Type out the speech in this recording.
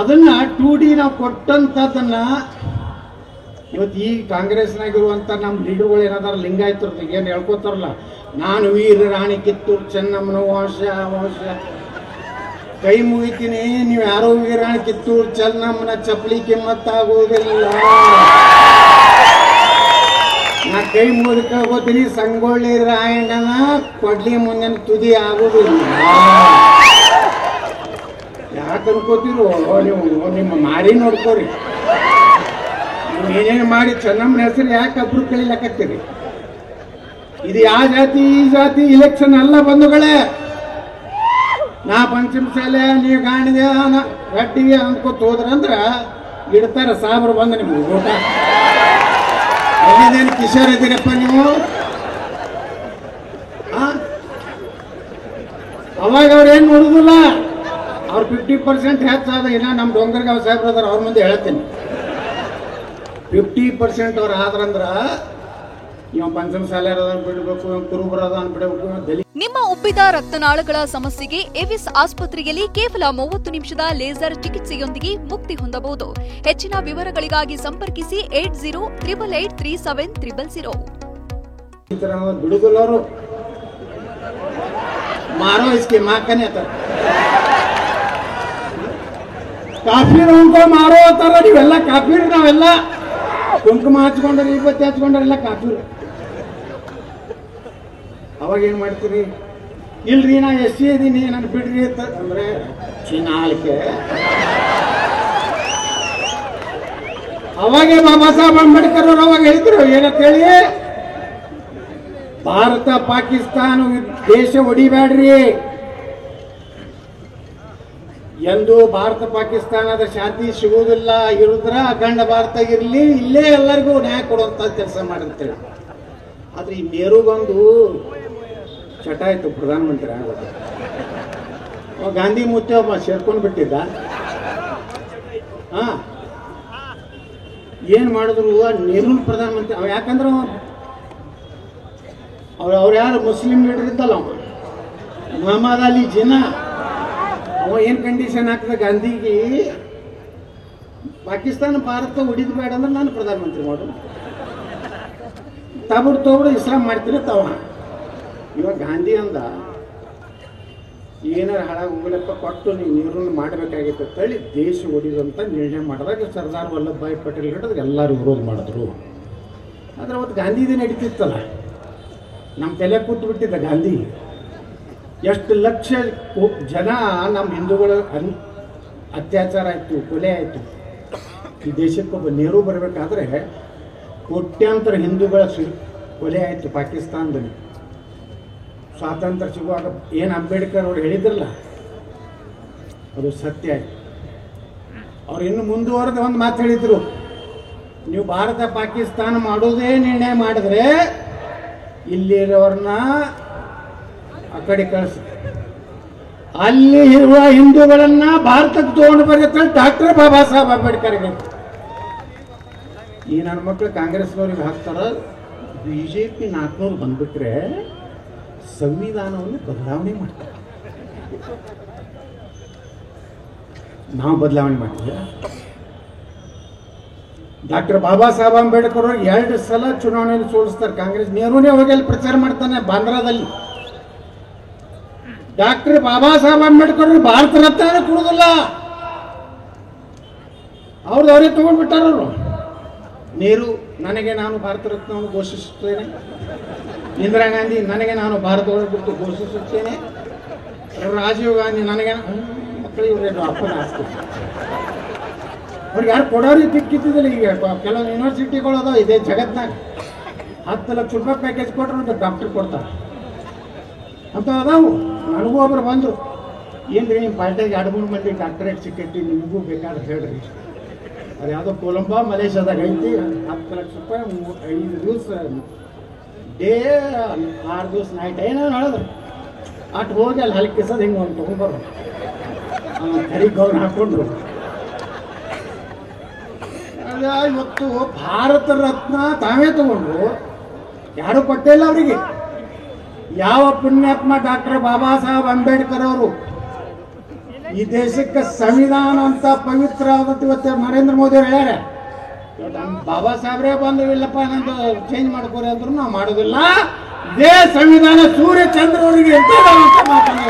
ಅದನ್ನ 2D ನಾವು ಕೊಟ್ಟಂತದನ್ನ ಇವತ್ತು ಈ ಕಾಂಗ್ರೆಸ್ನಾಗಿರುವಂತ ನಮ್ಮ ಲೀಡರ್ಗಳು ಏನಾದಾರ ಲಿಂಗಾಯತರು ಏನು ಹೇಳ್ಕೊತಾರಲ್ಲ, ನಾನು ವೀರ ರಾಣಿ ಕಿತ್ತೂರು ಚೆನ್ನಮ್ಮನ ವಂಶ ಕೈ ಮುಗಿತೀನಿ, ನೀವು ಯಾರೋ ವೀರ ರಾಣಿ ಕಿತ್ತೂರು ಚೆನ್ನಮ್ಮನ ಚಪ್ಪಲಿ ಕಿಮ್ಮತ್ತಾಗುವುದಿಲ್ಲ. ನಾ ಕೈ ಮುಗಿದಕ್ಕೆ ಹೋಗ್ತೀನಿ, ಸಂಗೊಳ್ಳಿ ರಾಯಣ್ಣನ ಕೊಡ್ಲಿ ಮುಂದಿನ ತುದಿ ಆಗುವುದಿಲ್ಲ. ಯಾಕೆ ಅನ್ಕೋತಿರೋ ನೀವು? ನಿಮ್ಮ ಮಾರಿ ನೋಡ್ಕೋರಿ. ನೀವು ಏನೇನು ಮಾಡಿ ಚೆನ್ನಮ್ಮನ ಹೆಸರು ಯಾಕೆ ಒಬ್ರು ಕಳಿಲಕತ್ತೀರಿ? ಇದು ಯಾವ ಜಾತಿ ಈ ಜಾತಿ ಇಲೆಕ್ಷನ್ ಅಲ್ಲ ಬಂಧುಗಳೇ. ನಾ ಪಂಚಮಸಾಲೆ ನೀವು ಗಾಣಿದೆ ಗಟ್ಟಿಗೆ ಅನ್ಕೋತ ಹೋದ್ರಂದ್ರ ಇಡ್ತಾರ ಸಾಬ್ರು ಬಂದು ನಿಮ್ಗೆ ಊಟ. ಎಲ್ಲಿದೇನು ಕಿಶೋರ್ ಇದ್ದೀರಪ್ಪ ನೀವು? ಅವಾಗ ಅವ್ರು ಏನು ನೋಡುದಿಲ್ಲ, ಅವ್ರು 50% ಹೆಚ್ಚಾದ. ಇನ್ನ ನಮ್ಮ ಡೊಂಗರ್ಗಾವ್ ಸಾಹೇಬ್ರ ಅದಾರ, ಅವ್ರ ಮುಂದೆ ಹೇಳ್ತೀನಿ. 50% ಅವ್ರು ಆದ್ರಂದ್ರ ಇವ ಪಂಚಮಸಾಲೆ ಬಿಡಬೇಕು, ಕುರುಬರದ ಬಿಡಬೇಕು. ನಿಮ್ಮ ಉಬ್ಬಿದ ರಕ್ತನಾಳಗಳ ಸಮಸ್ಯೆಗೆ ಎವಿಸ್ ಆಸ್ಪತ್ರೆಯಲ್ಲಿ ಕೇವಲ 30 ನಿಮಿಷದ ಲೇಸರ್ ಚಿಕಿತ್ಸೆಯೊಂದಿಗೆ ಮುಕ್ತಿ ಹೊಂದಬಹುದು. ಹೆಚ್ಚಿನ ವಿವರಗಳಿಗಾಗಿ ಸಂಪರ್ಕಿಸಿ 8088837300. ಬಿಡುಗಲ್ಲವರು ಮಾರೋ ಇಸ್ಕೆ ಮಾಕನೆ ಅತ್ತ ಕಾಫಿರ್ ಮಾರೋ ಅತ್ತಾರ. ನೀವೆಲ್ಲ ಕಾಫಿರ್, ನಾವೆಲ್ಲ ಕುಂಕುಮ ಹಚ್ಕೊಂಡ್ರೆ ಇಪ್ಪತ್ತಿ ಹಚ್ಕೊಂಡ್ರೆಲ್ಲ ಕಾಫಿರ್. ಅವಾಗ ಏನ್ ಮಾಡ್ತೀರಿ? ಇಲ್ರಿ ನಾ SC ಇದೀನಿ, ನಾನು ಬಿಡ್ರಿ ಅಂತ ಅಂದ್ರೆ ಚಿನ್ನಾಳಿಕೆ. ಅವಾಗೆ ಬಾಬಾ ಸಾಹೇಬ್ ಅಂಬೇಡ್ಕರ್ ಅವರು ಅವಾಗ ಹೇಳಿದ್ರು ಏನಂತ ಹೇಳಿ, ಭಾರತ ಪಾಕಿಸ್ತಾನ ದೇಶ ಹೊಡಿಬ್ಯಾಡ್ರಿ. ಎಂದು ಭಾರತ ಪಾಕಿಸ್ತಾನದ ಶಾಂತಿ ಸಿಗುವುದಿಲ್ಲ, ಇರುದ್ರ ಅಖಂಡ ಭಾರತ ಇರಲಿ, ಇಲ್ಲೇ ಎಲ್ಲರಿಗೂ ನ್ಯಾಯ ಕೊಡುವಂತ ಕೆಲಸ ಮಾಡಿರ್ತೇವೆ. ಆದ್ರೆ ಈ ನೆಹರುಗೊಂದು ಚಟ ಆಯ್ತು, ಪ್ರಧಾನಮಂತ್ರಿ ಆಗೋದು. ಗಾಂಧಿ ಮುತ್ತೆ ಒಬ್ಬ ಸೇರ್ಕೊಂಡು ಬಿಟ್ಟಿದ್ದ. ಏನ್ ಮಾಡಿದ್ರು ನೆಹರು ಪ್ರಧಾನಮಂತ್ರಿ ಅವ. ಯಾಕಂದ್ರೆ ಅವ್ರು ಯಾರು ಮುಸ್ಲಿಂ ಲೀಡರ್ ಇದ್ದಲ್ಲ, ಅವ ಮೊಹಮ್ಮದ್ ಅಲಿ ಜಿನ್ನಾ. ಅವ ಏನ್ ಕಂಡೀಷನ್ ಹಾಕಿದ ಗಾಂಧಿಗೆ, ಪಾಕಿಸ್ತಾನ ಭಾರತ ಹೊಡಿದ್ ಬೇಡ ಅಂದ್ರೆ ನಾನು ಪ್ರಧಾನಮಂತ್ರಿ ಮಾಡು, ತಗೊಬಿಡು ಇಸ್ಲಾಂ ಮಾಡ್ತೀನಿ ತವ. ಇವಾಗ ಗಾಂಧಿ ಅಂದ, ಏನಾರ ಹಾಳಾಗಿ ಹೋಗ್ಲಪ್ಪ ಕೊಟ್ಟು ನೀವು ನೀರನ್ನು ಮಾಡಬೇಕಾಗಿತ್ತು ಅಂತೇಳಿ ದೇಶ ಹೊಡಿದಂತ ನಿರ್ಣಯ ಮಾಡಿದಾಗ ಸರ್ದಾರ್ ವಲ್ಲಭಭಾಯಿ ಪಟೇಲ್ ಹಿಡಿದ್ರೆ ಎಲ್ಲರೂ ವಿರೋಧ ಮಾಡಿದ್ರು. ಆದ್ರೆ ಅವತ್ತು ಗಾಂಧಿದೇ ನಡೀತಿತ್ತಲ್ಲ, ನಮ್ಮ ತಲೆ ಕೂತು ಬಿಟ್ಟಿದ್ದ ಗಾಂಧಿ. ಎಷ್ಟು ಲಕ್ಷ ಜನ ನಮ್ಮ ಹಿಂದೂಗಳು ಅತ್ಯಾಚಾರ ಆಯಿತು, ಕೊಲೆ ಆಯಿತು. ಈ ದೇಶಕ್ಕೊಬ್ಬ ನೆಹರು ಬರಬೇಕಾದ್ರೆ ಕೋಟ್ಯಾಂತರ ಹಿಂದೂಗಳ ಕೊಲೆ ಆಯಿತು ಪಾಕಿಸ್ತಾನದಲ್ಲಿ. ಸ್ವಾತಂತ್ರ್ಯ ಸಿಗುವಾಗ ಏನು ಅಂಬೇಡ್ಕರ್ ಅವರು ಹೇಳಿದ್ರಲ್ಲ, ಅದು ಸತ್ಯ ಆಯ್ತು. ಅವ್ರು ಇನ್ನು ಮುಂದುವರೆದ ಒಂದು ಮಾತು ಹೇಳಿದ್ರು, ನೀವು ಭಾರತ ಪಾಕಿಸ್ತಾನ ಮಾಡೋದೇ ನಿರ್ಣಯ ಮಾಡಿದ್ರೆ ಇಲ್ಲಿರೋರನ್ನ ಆ ಕಡೆ ಕಳಿಸ್, ಅಲ್ಲಿ ಇರುವ ಹಿಂದೂಗಳನ್ನ ಭಾರತಕ್ಕೆ ತಗೊಂಡು ಬರುತ್ತೆ ಡಾಕ್ಟರ್ ಬಾಬಾ ಸಾಹೇಬ್ ಅಂಬೇಡ್ಕರ್ಗೆ. ಈ ನನ್ನ ಮಕ್ಕಳು ಕಾಂಗ್ರೆಸ್ನವ್ರಿಗೆ ಹಾಕ್ತಾರ, ಬಿಜೆಪಿ 400 ಬಂದ್ಬಿಟ್ರೆ ಸಂವಿಧಾನವನ್ನು ಬದಲಾವಣೆ ಮಾಡ್ತಾರೆ. ನಾವು ಬದಲಾವಣೆ ಮಾಡ್ತೀವಿ. ಡಾಕ್ಟರ್ ಬಾಬಾ ಸಾಹೇಬ್ ಅಂಬೇಡ್ಕರ್ ಅವ್ರಿಗೆ 2 ಸಲ ಚುನಾವಣೆಯಲ್ಲಿ ಸೋಲಿಸ್ತಾರೆ ಕಾಂಗ್ರೆಸ್. ನೆಹರೂನೇ ಹೋಗಿ ಅಲ್ಲಿ ಪ್ರಚಾರ ಮಾಡ್ತಾನೆ ಬಾಂದ್ರಾದಲ್ಲಿ. ಡಾಕ್ಟರ್ ಬಾಬಾ ಸಾಹೇಬ್ ಅಂಬೇಡ್ಕರ್ ಭಾರತ ರತ್ನ ಕೊಡುದಿಲ್ಲ, ಅವ್ರದ್ದು ಅವರೇ ತಗೊಂಡ್ಬಿಟ್ಟಾರ. ಅವರು ನೆಹರು ನನಗೆ ನಾನು ಭಾರತ ರತ್ನವನ್ನು ಘೋಷಿಸುತ್ತೇನೆ, ಇಂದಿರಾ ಗಾಂಧಿ ನನಗೆ ನಾನು ಭಾರತ ಬಿಟ್ಟು ಘೋಷಿಸುತ್ತೇನೆ, ರಾಜೀವ್ ಗಾಂಧಿ ನನಗೆ ಮಕ್ಕಳು ಇವರೇನು ಅಪ್ಪನ ಆಸ್ತಿ. ಅವ್ರಿಗೆ ಯಾರು ಕೊಡೋರಿಗೆ ತಿಕ್ಕಿದ್ದಿಲ್ಲ. ಈಗ ಕೆಲವೊಂದು ಯೂನಿವರ್ಸಿಟಿಗಳು ಅದಾವ ಇದೇ ಜಗತ್ನಾಗ, 10 ಲಕ್ಷ ರೂಪಾಯಿ ಪ್ಯಾಕೇಜ್ ಕೊಟ್ಟರು ಅಂತ ಡಾಕ್ಟರ್ ಕೊಡ್ತಾರೆ ಅಂತ ಅದಾವು. ನನಗೂ ಒಬ್ರು ಬಂದರು, ಏನ್ರಿ ನಿಮ್ಮ ಪಾರ್ಟಿಯಾಗ 2-3 ಮಂದಿ ಡಾಕ್ಟರೇಟ್ ಸಿಕ್ಕೈತಿ, ನಿಮಗೂ ಬೇಕಾದ್ರೆ ಹೇಳ್ರಿ. ಅದು ಯಾವುದೋ ಕೊಲಂಬಾ ಮಲೇಷ್ಯಾದಾಗ ಐತಿ, 10 ಲಕ್ಷ ರೂಪಾಯಿ 5 ದಿವಸ ಡೇ 6 ದಿವಸ ನೈಟ್ ಏನೋ ಹೇಳಿದ್ರು. ಅಟ್ ಹೋಗಿ ಅಲ್ಲಿ ಹಲ್ಕಿಸೋದು ಹಿಂಗೆ ಒಂದು ತೊಗೊಂಡ್ಬರು, ಕರಿಗೆ ಅವ್ರು ಹಾಕೊಂಡ್ರು. ಇವತ್ತು ಭಾರತ ರತ್ನ ತಾವೇ ತಗೊಂಡ್ರು, ಯಾರು ಕೊಟ್ಟೇ ಇಲ್ಲ ಅವರಿಗೆ. ಯಾವ ಪುಣ್ಯಾತ್ಮ ಡಾಕ್ಟರ್ ಬಾಬಾ ಸಾಹೇಬ್ ಅಂಬೇಡ್ಕರ್ ಅವರು ಈ ದೇಶಕ್ಕೆ ಸಂವಿಧಾನ ಅಂತ ಪವಿತ್ರ ಆದದ್ದು ಇವತ್ತು ನರೇಂದ್ರ ಮೋದಿ ಅವರು ಹೇಳ್ಯಾರ. ನಮ್ಮ ಬಾಬಾ ಸಾಹೇಬ್ರೇ ಬಂದು ಇಲ್ಲಪ್ಪ ನಂದು ಚೇಂಜ್ ಮಾಡ್ಕೋರಿ ಅಂದ್ರೂ ನಾವು ಮಾಡೋದಿಲ್ಲ. ಇದೇ ಸಂವಿಧಾನ ಸೂರ್ಯ ಚಂದ್ರವರಿಗೆ ಅಂತ ಮಾತನ್ನು